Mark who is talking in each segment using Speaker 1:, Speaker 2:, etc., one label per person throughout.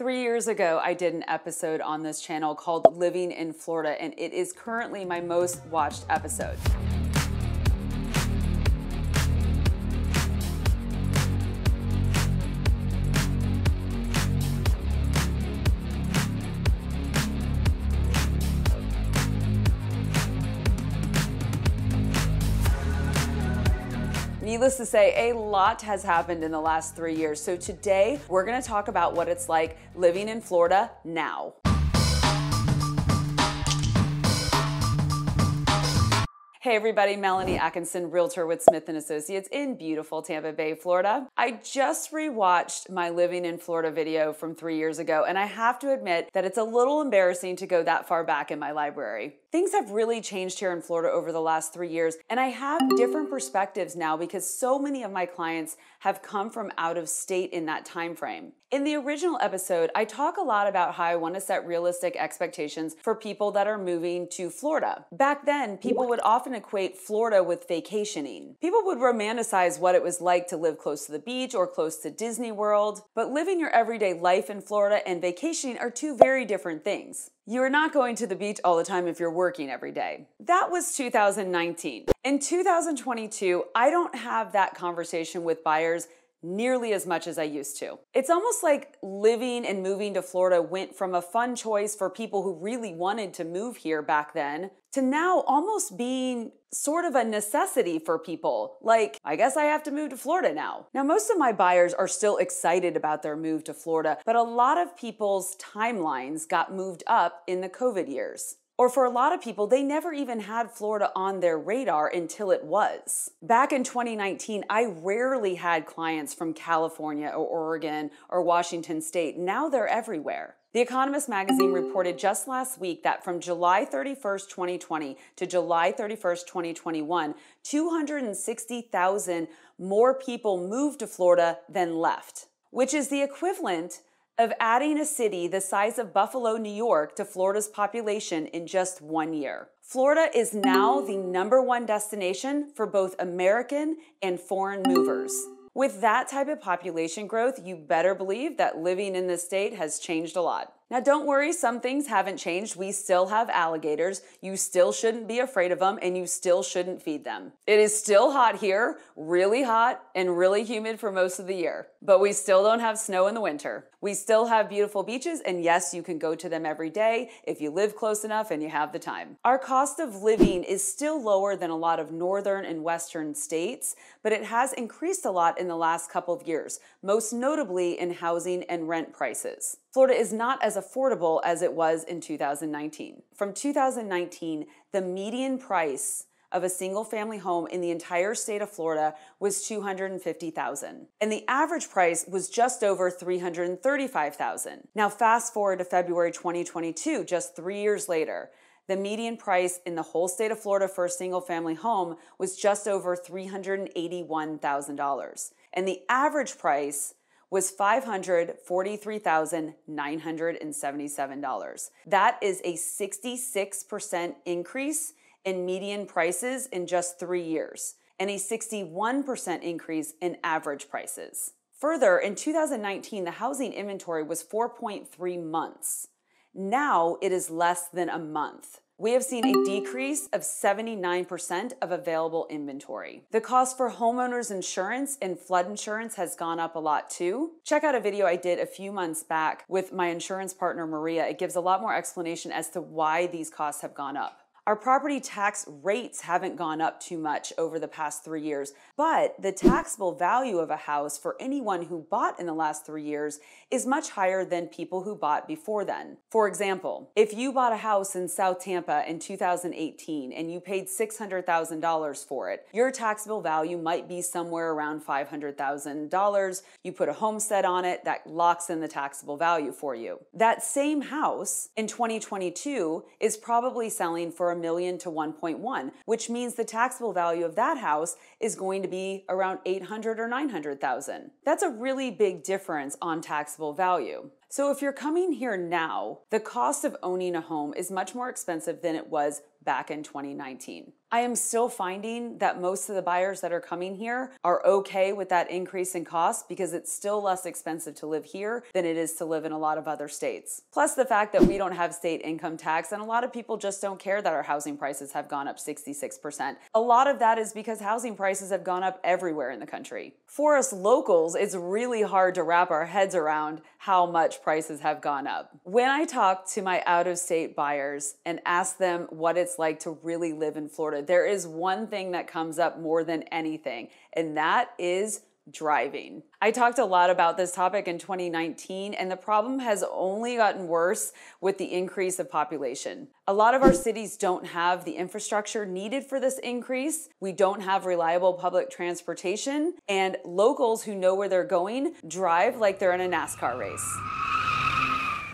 Speaker 1: 3 years ago, I did an episode on this channel called Living in Florida, and it is currently my most watched episode. Needless to say, a lot has happened in the last 3 years. So today we're gonna talk about what it's like living in Florida now. Hey everybody, Melanie Atkinson, Realtor with Smith & Associates in beautiful Tampa Bay, Florida. I just rewatched my Living in Florida video from 3 years ago, and I have to admit that it's a little embarrassing to go that far back in my library. Things have really changed here in Florida over the last 3 years, and I have different perspectives now because so many of my clients have come from out of state in that time frame. In the original episode, I talk a lot about how I want to set realistic expectations for people that are moving to Florida. Back then, people would often equate Florida with vacationing. People would romanticize what it was like to live close to the beach or close to Disney World, but living your everyday life in Florida and vacationing are two very different things. You're not going to the beach all the time if you're working every day. That was 2019. In 2022, I don't have that conversation with buyers nearly as much as I used to. It's almost like living and moving to Florida went from a fun choice for people who really wanted to move here back then to now almost being sort of a necessity for people. Like, I guess I have to move to Florida now. Now, most of my buyers are still excited about their move to Florida, but a lot of people's timelines got moved up in the COVID years. Or for a lot of people, they never even had Florida on their radar until it was. Back in 2019, I rarely had clients from California or Oregon or Washington State. Now they're everywhere. The Economist magazine reported just last week that from July 31st, 2020 to July 31st, 2021, 260,000 more people moved to Florida than left, which is the equivalent of adding a city the size of Buffalo, New York to Florida's population in just 1 year. Florida is now the #1 destination for both American and foreign movers. With that type of population growth, you better believe that living in this state has changed a lot. Now don't worry, some things haven't changed. We still have alligators. You still shouldn't be afraid of them, and you still shouldn't feed them. It is still hot here, really hot and really humid for most of the year, but we still don't have snow in the winter. We still have beautiful beaches, and yes, you can go to them every day if you live close enough and you have the time. Our cost of living is still lower than a lot of northern and western states, but it has increased a lot in the last couple of years, most notably in housing and rent prices. Florida is not as affordable as it was in 2019. From 2019, the median price of a single-family home in the entire state of Florida was $250,000, and the average price was just over $335,000. Now fast forward to February 2022, just 3 years later, the median price in the whole state of Florida for a single-family home was just over $381,000, and the average price was $543,977. That is a 66% increase in median prices in just 3 years, and a 61% increase in average prices. Further, in 2019, the housing inventory was 4.3 months. Now it is less than a month. We have seen a decrease of 79% of available inventory. The cost for homeowners insurance and flood insurance has gone up a lot too. Check out a video I did a few months back with my insurance partner, Maria. It gives a lot more explanation as to why these costs have gone up. Our property tax rates haven't gone up too much over the past 3 years, but the taxable value of a house for anyone who bought in the last 3 years is much higher than people who bought before then. For example, if you bought a house in South Tampa in 2018 and you paid $600,000 for it, your taxable value might be somewhere around $500,000. You put a homestead on it, that locks in the taxable value for you. That same house in 2022 is probably selling for $1 million to 1.1, which means the taxable value of that house is going to be around $800,000 or $900,000. That's a really big difference on taxable value. So if you're coming here now, the cost of owning a home is much more expensive than it was back in 2019. I am still finding that most of the buyers that are coming here are okay with that increase in cost because it's still less expensive to live here than it is to live in a lot of other states. Plus the fact that we don't have state income tax, and a lot of people just don't care that our housing prices have gone up 66%. A lot of that is because housing prices have gone up everywhere in the country. For us locals, it's really hard to wrap our heads around how much prices have gone up. When I talk to my out-of-state buyers and ask them what it's like to really live in Florida, there is one thing that comes up more than anything, and that is driving. I talked a lot about this topic in 2019, and the problem has only gotten worse with the increase of population. A lot of our cities don't have the infrastructure needed for this increase. We don't have reliable public transportation, and locals who know where they're going drive like they're in a NASCAR race.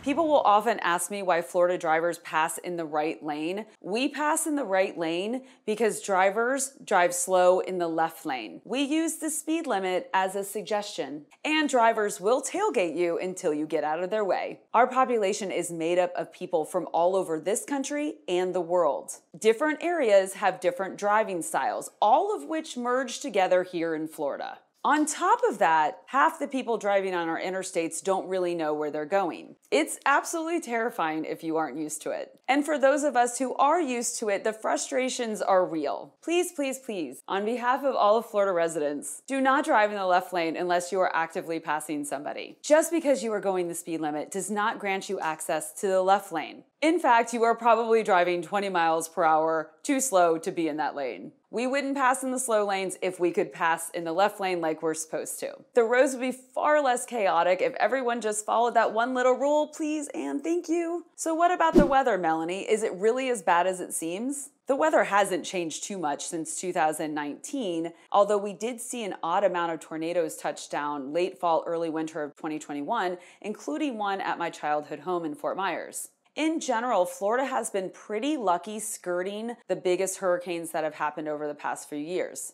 Speaker 1: People will often ask me why Florida drivers pass in the right lane. We pass in the right lane because drivers drive slow in the left lane. We use the speed limit as a suggestion, and drivers will tailgate you until you get out of their way. Our population is made up of people from all over this country and the world. Different areas have different driving styles, all of which merge together here in Florida. On top of that, half the people driving on our interstates don't really know where they're going. It's absolutely terrifying if you aren't used to it. And for those of us who are used to it, the frustrations are real. Please, please, please, on behalf of all of Florida residents, do not drive in the left lane unless you are actively passing somebody. Just because you are going the speed limit does not grant you access to the left lane. In fact, you are probably driving 20 miles per hour too slow to be in that lane. We wouldn't pass in the slow lanes if we could pass in the left lane like we're supposed to. The roads would be far less chaotic if everyone just followed that one little rule, please and thank you. So what about the weather, Melanie? Is it really as bad as it seems? The weather hasn't changed too much since 2019, although we did see an odd amount of tornadoes touch down late fall, early winter of 2021, including one at my childhood home in Fort Myers. In general, Florida has been pretty lucky skirting the biggest hurricanes that have happened over the past few years.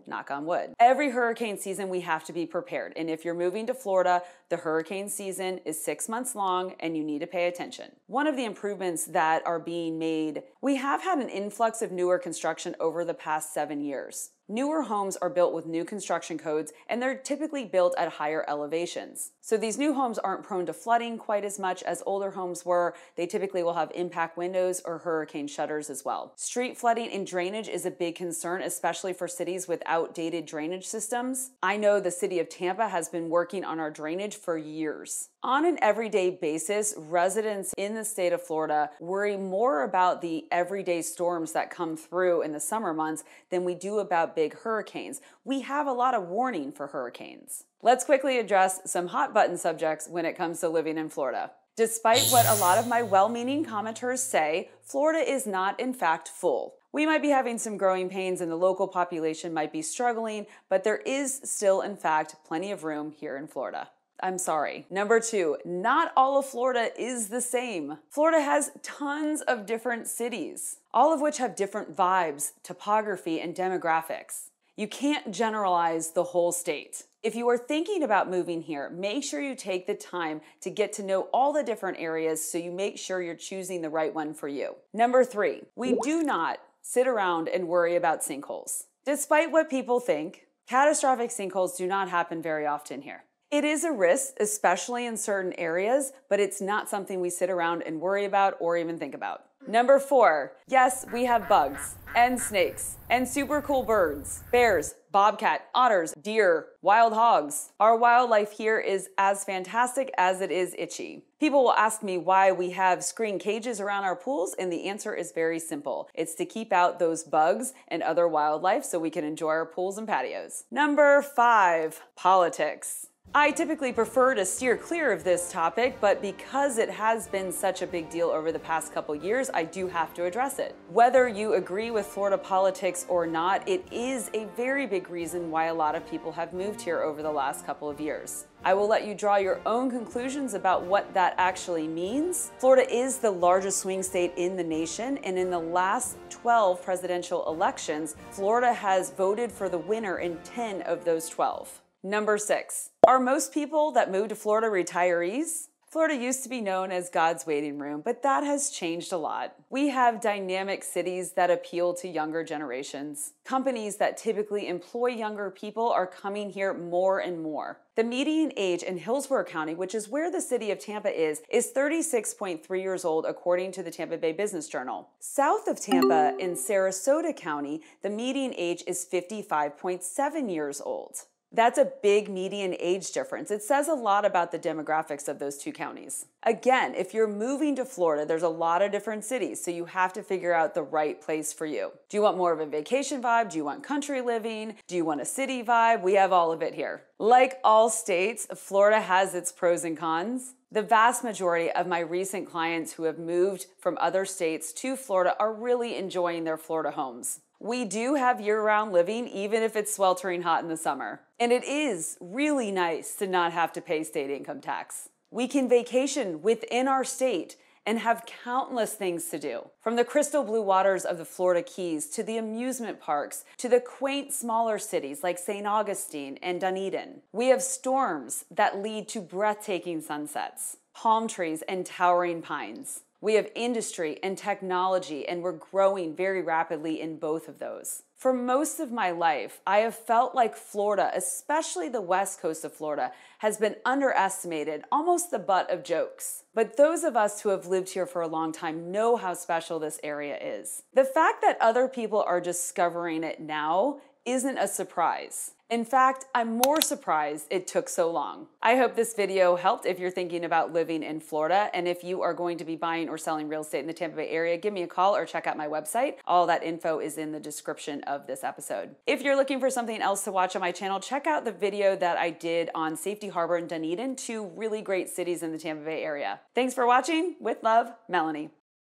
Speaker 1: Knock on wood. Every hurricane season we have to be prepared, and if you're moving to Florida, the hurricane season is 6 months long and you need to pay attention. One of the improvements that are being made, we have had an influx of newer construction over the past 7 years. Newer homes are built with new construction codes, and they're typically built at higher elevations. So these new homes aren't prone to flooding quite as much as older homes were. They typically will have impact windows or hurricane shutters as well. Street flooding and drainage is a big concern, especially for cities with outdated drainage systems. I know the city of Tampa has been working on our drainage for years. On an everyday basis, residents in the state of Florida worry more about the everyday storms that come through in the summer months than we do about big hurricanes. We have a lot of warning for hurricanes. Let's quickly address some hot button subjects when it comes to living in Florida. Despite what a lot of my well-meaning commenters say, Florida is not in fact full. We might be having some growing pains and the local population might be struggling, but there is still in fact plenty of room here in Florida. I'm sorry. Number 2, not all of Florida is the same. Florida has tons of different cities, all of which have different vibes, topography, and demographics. You can't generalize the whole state. If you are thinking about moving here, make sure you take the time to get to know all the different areas so you make sure you're choosing the right one for you. Number 3, we do not sit around and worry about sinkholes. Despite what people think, catastrophic sinkholes do not happen very often here. It is a risk, especially in certain areas, but it's not something we sit around and worry about or even think about. Number 4, yes, we have bugs and snakes and super cool birds, bears, bobcat, otters, deer, wild hogs. Our wildlife here is as fantastic as it is itchy. People will ask me why we have screen cages around our pools, and the answer is very simple. It's to keep out those bugs and other wildlife so we can enjoy our pools and patios. Number 5, politics. I typically prefer to steer clear of this topic, but because it has been such a big deal over the past couple years, I do have to address it. Whether you agree with Florida politics or not, it is a very big reason why a lot of people have moved here over the last couple of years. I will let you draw your own conclusions about what that actually means. Florida is the largest swing state in the nation, and in the last 12 presidential elections, Florida has voted for the winner in 10 of those 12. Number 6, are most people that move to Florida retirees? Florida used to be known as God's waiting room, but that has changed a lot. We have dynamic cities that appeal to younger generations. Companies that typically employ younger people are coming here more and more. The median age in Hillsborough County, which is where the city of Tampa is 36.3 years old according to the Tampa Bay Business Journal. South of Tampa in Sarasota County, the median age is 55.7 years old. That's a big median age difference. It says a lot about the demographics of those two counties. Again, if you're moving to Florida, there's a lot of different cities, so you have to figure out the right place for you. Do you want more of a vacation vibe? Do you want country living? Do you want a city vibe? We have all of it here. Like all states, Florida has its pros and cons. The vast majority of my recent clients who have moved from other states to Florida are really enjoying their Florida homes. We do have year-round living, even if it's sweltering hot in the summer. And it is really nice to not have to pay state income tax. We can vacation within our state and have countless things to do. From the crystal blue waters of the Florida Keys to the amusement parks to the quaint smaller cities like St. Augustine and Dunedin. We have storms that lead to breathtaking sunsets, palm trees and towering pines. We have industry and technology, and we're growing very rapidly in both of those. For most of my life, I have felt like Florida, especially the west coast of Florida, has been underestimated, almost the butt of jokes. But those of us who have lived here for a long time know how special this area is. The fact that other people are discovering it now isn't a surprise. In fact, I'm more surprised it took so long. I hope this video helped if you're thinking about living in Florida, and if you are going to be buying or selling real estate in the Tampa Bay area, give me a call or check out my website. All that info is in the description of this episode. If you're looking for something else to watch on my channel, check out the video that I did on Safety Harbor and Dunedin, two really great cities in the Tampa Bay area. Thanks for watching. With love, Melanie.